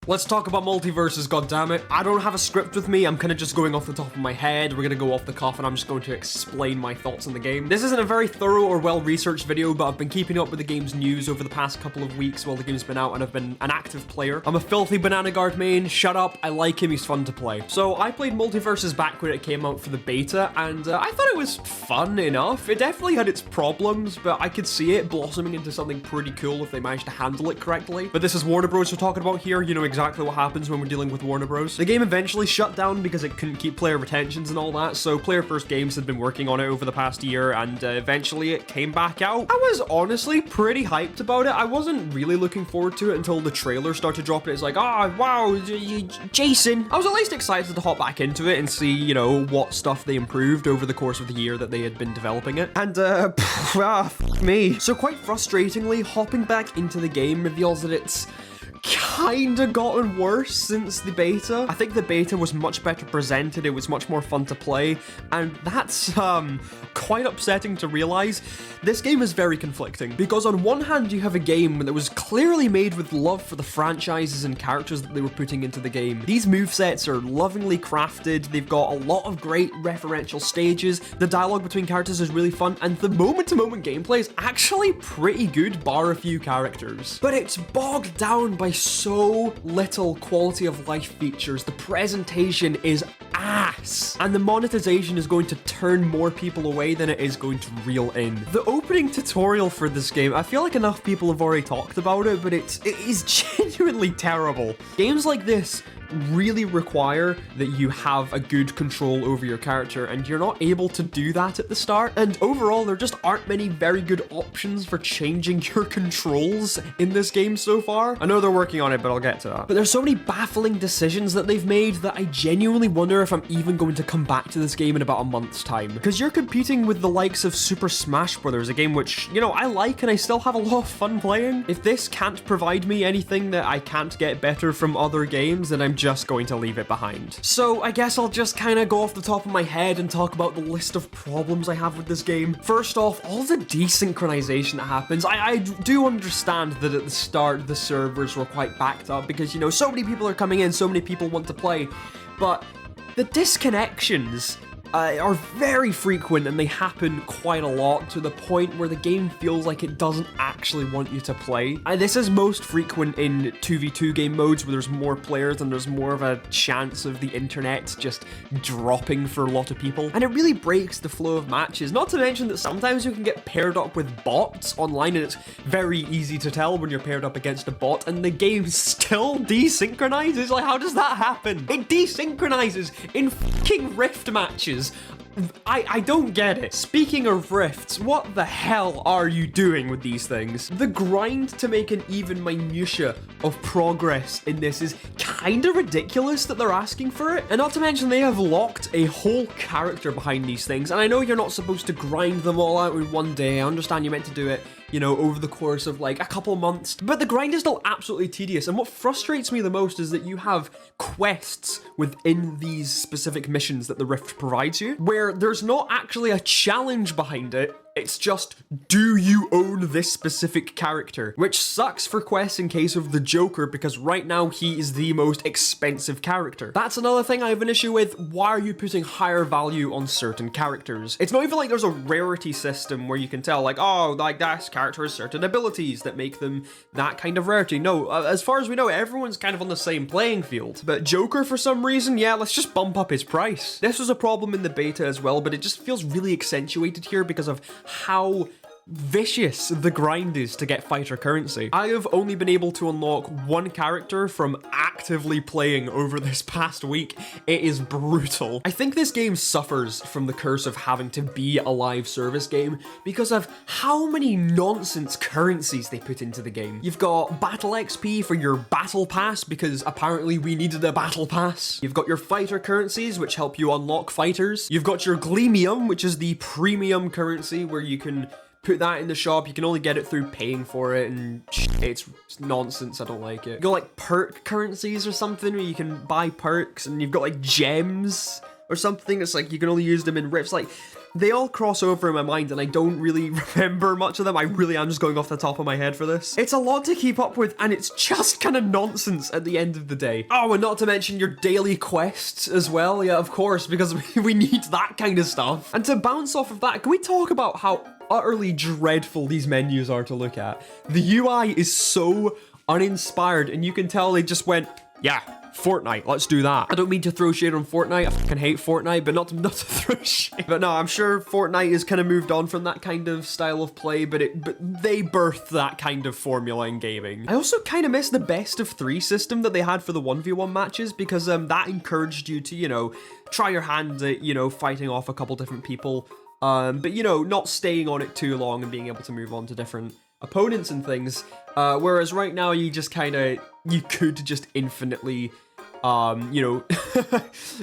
Let's talk about Multiversus, goddammit. I don't have a script with me, I'm kind of just going off the top of my head. We're gonna go off the cuff and I'm just going to explain my thoughts on the game. This isn't a very thorough or well-researched video, but I've been keeping up with the game's news over the past couple of weeks while the game's been out, and I've been an active player. I'm a filthy Banana Guard main, shut up, I like him, he's fun to play. So I played Multiversus back when it came out for the beta, and I thought it was fun enough. It definitely had its problems, but I could see it blossoming into something pretty cool if they managed to handle it correctly. But this is Warner Bros. We're talking about here, you know exactly what happens when we're dealing with Warner Bros. The game eventually shut down because it couldn't keep player retentions and all that, so Player First Games had been working on it over the past year, and eventually it came back out. I was honestly pretty hyped about it. I wasn't really looking forward to it until the trailer started dropping. It's like, oh, wow, Jason. I was at least excited to hop back into it and see, you know, what stuff they improved over the course of the year that they had been developing it. And, f me. So quite frustratingly, hopping back into the game reveals that it's kinda gotten worse since the beta. I think the beta was much better presented, it was much more fun to play, and that's quite upsetting to realize. This game is very conflicting, because on one hand you have a game that was clearly made with love for the franchises and characters that they were putting into the game. These movesets are lovingly crafted, they've got a lot of great referential stages, the dialogue between characters is really fun, and the moment-to-moment gameplay is actually pretty good, bar a few characters. But it's bogged down by so little quality of life features. The presentation is ass, and the monetization is going to turn more people away than it is going to reel in. The opening tutorial for this game, I feel like enough people have already talked about it, but it is genuinely terrible. Games like this really require that you have a good control over your character, and you're not able to do that at the start. And overall, there just aren't many very good options for changing your controls in this game so far. I know they're working on it, but I'll get to that. But there's so many baffling decisions that they've made that I genuinely wonder if I'm even going to come back to this game in about a month's time. Because you're competing with the likes of Super Smash Bros., a game which, you know, I like and I still have a lot of fun playing. If this can't provide me anything that I can't get better from other games, then I'm just going to leave it behind. So I guess I'll just kind of go off the top of my head and talk about the list of problems I have with this game. First off, all the desynchronization that happens. I do understand that at the start the servers were quite backed up because, you know, so many people are coming in, so many people want to play, but the disconnections are very frequent, and they happen quite a lot, to the point where the game feels like it doesn't actually want you to play. This is most frequent in 2v2 game modes where there's more players and there's more of a chance of the internet just dropping for a lot of people, and it really breaks the flow of matches. Not to mention that sometimes you can get paired up with bots online, and it's very easy to tell when you're paired up against a bot, and the game still desynchronizes. Like, how does that happen? It desynchronizes in fucking Rift matches. I don't get it. Speaking of rifts, what the hell are you doing with these things? The grind to make an even minutia of progress in this is kind of ridiculous that they're asking for it. And not to mention, they have locked a whole character behind these things. And I know you're not supposed to grind them all out in one day. I understand you meant to do it, you know, over the course of like a couple months, but the grind is still absolutely tedious. And what frustrates me the most is that you have quests within these specific missions that the Rift provides you, where there's not actually a challenge behind it. It's just, do you own this specific character? Which sucks for quests in case of the Joker, because right now he is the most expensive character. That's another thing I have an issue with. Why are you putting higher value on certain characters? It's not even like there's a rarity system where you can tell, like, oh, like this character has certain abilities that make them that kind of rarity. No, as far as we know, everyone's kind of on the same playing field. But Joker, for some reason, yeah, let's just bump up his price. This was a problem in the beta as well, but it just feels really accentuated here because of how vicious the grind is to get fighter currency. I have only been able to unlock one character from actively playing over this past week. It is brutal. I think this game suffers from the curse of having to be a live service game because of how many nonsense currencies they put into the game. You've got battle XP for your battle pass because apparently we needed a battle pass. You've got your fighter currencies, which help you unlock fighters. You've got your Gleamium, which is the premium currency where you can put that in the shop. You can only get it through paying for it, and it's nonsense. I don't like it. You got like perk currencies or something where you can buy perks, and you've got like gems or something. It's like you can only use them in rifts. Like, They all cross over in my mind and I don't really remember much of them. I really am just going off the top of my head for this. It's a lot to keep up with and it's just kind of nonsense at the end of the day. Oh, and not to mention your daily quests as well. Yeah, of course, because we need that kind of stuff. And to bounce off of that, can we talk about how utterly dreadful these menus are to look at? The UI is so uninspired and you can tell they just went, yeah, Fortnite, let's do that. I don't mean to throw shade on Fortnite, I fucking hate Fortnite, but not to throw shade. But no, I'm sure Fortnite has kind of moved on from that kind of style of play, but they birthed that kind of formula in gaming. I also kind of miss the best of 3 system that they had for the 1v1 matches, because that encouraged you to, you know, try your hand at, you know, fighting off a couple different people, but, you know, not staying on it too long and being able to move on to different opponents and things, whereas right now you just kind of, you could just infinitely, you know,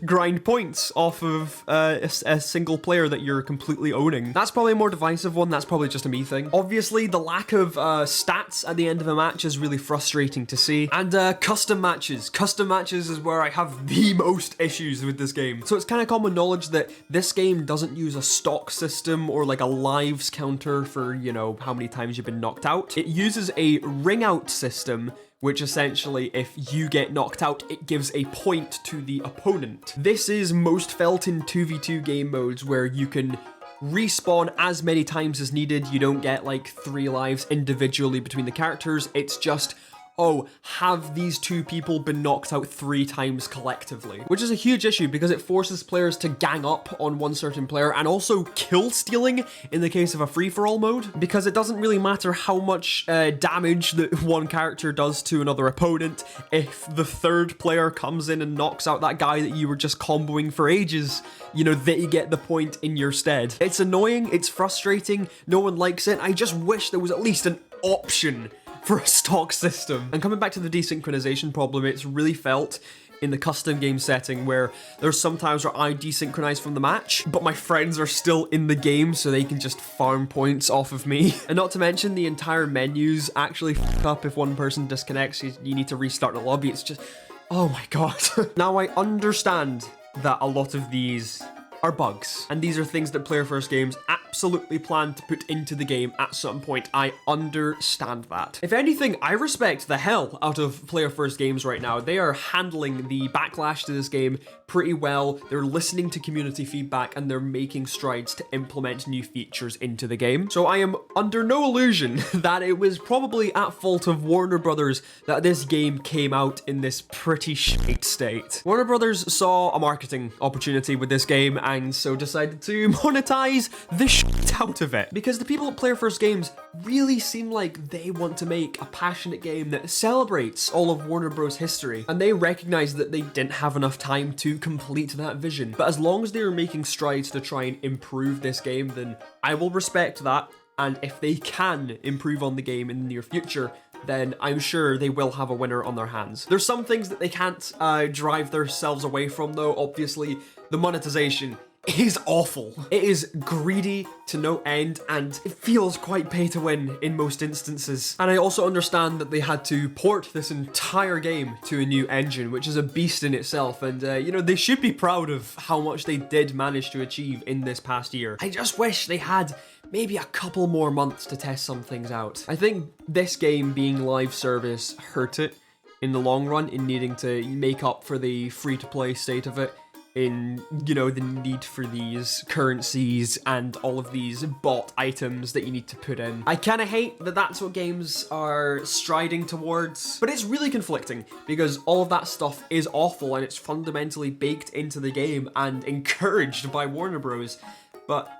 grind points off of a single player that you're completely owning. That's probably a more divisive one, that's probably just a me thing. Obviously, the lack of stats at the end of a match is really frustrating to see. And custom matches. Custom matches is where I have the most issues with this game. So it's kind of common knowledge that this game doesn't use a stock system or like a lives counter for, you know, how many times you've been knocked out. It uses a ring out system, which essentially, if you get knocked out, it gives a point to the opponent. This is most felt in 2v2 game modes where you can respawn as many times as needed. You don't get like 3 lives individually between the characters. It's just, oh, have these 2 people been knocked out 3 times collectively? Which is a huge issue because it forces players to gang up on one certain player and also kill stealing in the case of a free-for-all mode, because it doesn't really matter how much damage that one character does to another opponent if the 3rd player comes in and knocks out that guy that you were just comboing for ages. You know, they get the point in your stead. It's annoying, it's frustrating, no one likes it. I just wish there was at least an option for a stock system. And coming back to the desynchronization problem, it's really felt in the custom game setting where there's sometimes where I desynchronize from the match, but my friends are still in the game so they can just farm points off of me. And not to mention the entire menus actually fuck up if one person disconnects, you need to restart the lobby. It's just, oh my god. Now I understand that a lot of these are bugs, and these are things that Player First Games absolutely plan to put into the game at some point. I understand that. If anything, I respect the hell out of Player First Games right now. They are handling the backlash to this game pretty well. They're listening to community feedback and they're making strides to implement new features into the game. So I am under no illusion that it was probably at fault of Warner Brothers that this game came out in this pretty shit state. Warner Brothers saw a marketing opportunity with this game and so decided to monetize the shit out of it. Because the people at Player First Games really seem like they want to make a passionate game that celebrates all of Warner Bros. History. And they recognize that they didn't have enough time to complete that vision. But as long as they are making strides to try and improve this game, then I will respect that. And if they can improve on the game in the near future, then I'm sure they will have a winner on their hands. There's some things that they can't drive themselves away from though. Obviously, the monetization is awful. It is greedy to no end and it feels quite pay to win in most instances. And I also understand that they had to port this entire game to a new engine, which is a beast in itself. And you know, they should be proud of how much they did manage to achieve in this past year. I just wish they had maybe a couple more months to test some things out. I think this game being live service hurt it in the long run in needing to make up for the free-to-play state of it, in, you know, the need for these currencies and all of these bought items that you need to put in. I kind of hate that that's what games are striding towards, but it's really conflicting because all of that stuff is awful and it's fundamentally baked into the game and encouraged by Warner Bros. But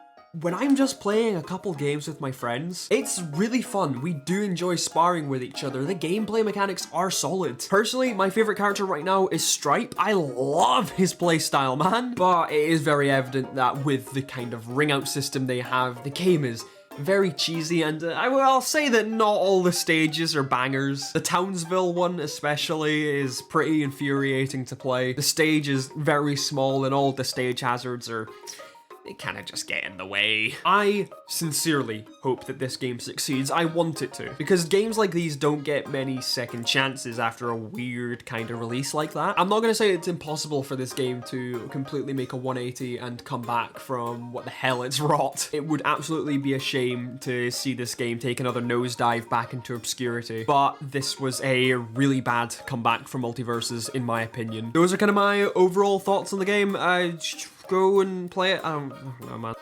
when I'm just playing a couple games with my friends, it's really fun. We do enjoy sparring with each other. The gameplay mechanics are solid. Personally, my favorite character right now is Stripe. I love his playstyle, man. But it is very evident that with the kind of ring out system they have, the game is very cheesy, and I'll say that not all the stages are bangers. The Townsville one especially is pretty infuriating to play. The stage is very small and all the stage hazards are they kind of just get in the way. I sincerely hope that this game succeeds. I want it to, because games like these don't get many second chances after a weird kind of release like that. I'm not going to say it's impossible for this game to completely make a 180 and come back from what the hell it's wrought. It would absolutely be a shame to see this game take another nosedive back into obscurity, but this was a really bad comeback for Multiversus, in my opinion. Those are kind of my overall thoughts on the game. Go and play it. I don't know, man.